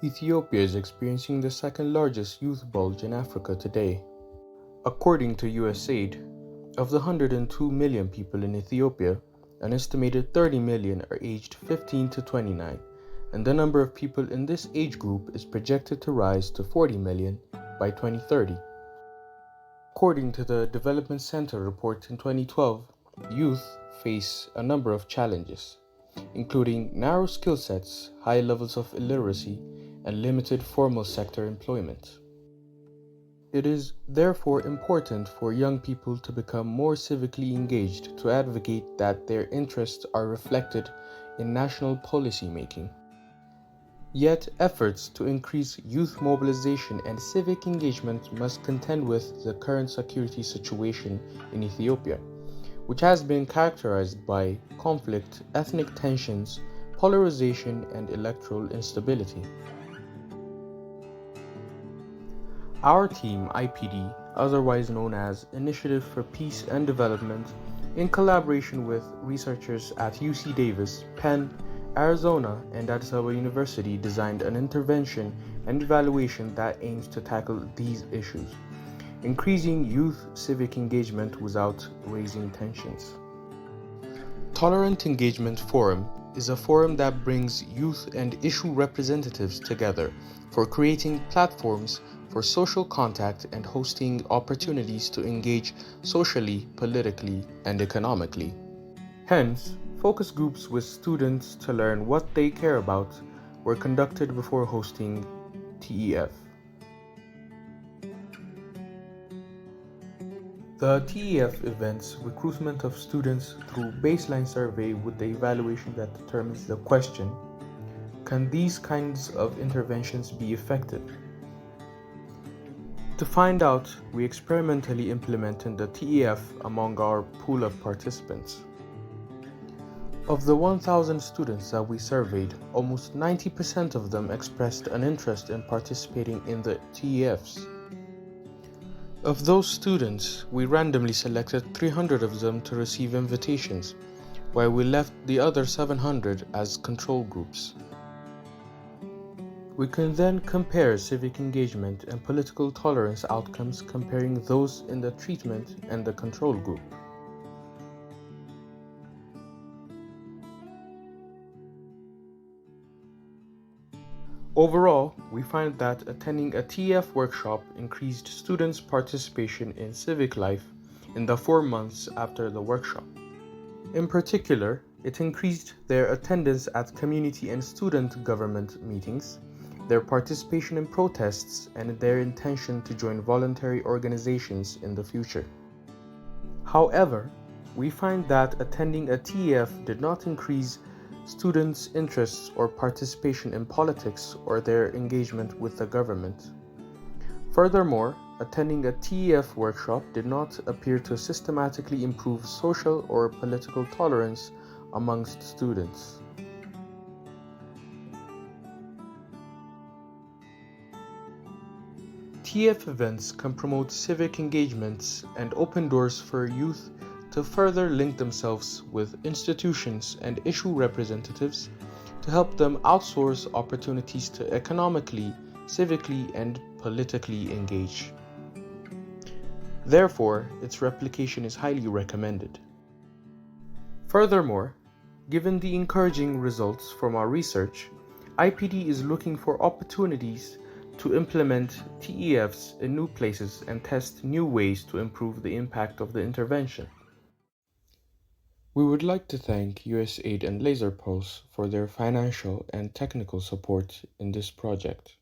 Ethiopia is experiencing the second largest youth bulge in Africa today. According to USAID, of the 102 million people in Ethiopia, an estimated 30 million are aged 15 to 29, and the number of people in this age group is projected to rise to 40 million by 2030. According to the Development Center report in 2012, youth face a number of challenges, including narrow skill sets, high levels of illiteracy, and limited formal sector employment. It is therefore important for young people to become more civically engaged to advocate that their interests are reflected in national policy making. Yet, efforts to increase youth mobilization and civic engagement must contend with the current security situation in Ethiopia, which has been characterized by conflict, ethnic tensions, polarization, and electoral instability. Our team, IPD, otherwise known as Initiative for Peace and Development, in collaboration with researchers at UC Davis, Penn, Arizona, and Addis Ababa University, designed an intervention and evaluation that aims to tackle these issues, increasing youth civic engagement without raising tensions. Tolerant Engagement Forum is a forum that brings youth and issue representatives together for creating platforms for social contact and hosting opportunities to engage socially, politically, and economically. Hence, focus groups with students to learn what they care about were conducted before hosting TEF. The TEF events recruitment of students through baseline survey with the evaluation that determines the question, can these kinds of interventions be effective? To find out, we experimentally implemented the TEF among our pool of participants. Of the 1,000 students that we surveyed, almost 90% of them expressed an interest in participating in the TEFs. Of those students, we randomly selected 300 of them to receive invitations, while we left the other 700 as control groups. We can then compare civic engagement and political tolerance outcomes comparing those in the treatment and the control group. Overall, we find that attending a TEF workshop increased students' participation in civic life in the 4 months after the workshop. In particular, it increased their attendance at community and student government meetings, their participation in protests, and their intention to join voluntary organizations in the future. However, we find that attending a TEF did not increase students' interests or participation in politics or their engagement with the government. Furthermore, attending a TEF workshop did not appear to systematically improve social or political tolerance amongst students. TEF events can promote civic engagements and open doors for youth to further link themselves with institutions and issue representatives to help them outsource opportunities to economically, civically, and politically engage. Therefore, its replication is highly recommended. Furthermore, given the encouraging results from our research, IPD is looking for opportunities to implement TEFs in new places and test new ways to improve the impact of the intervention. We would like to thank USAID and LaserPulse for their financial and technical support in this project.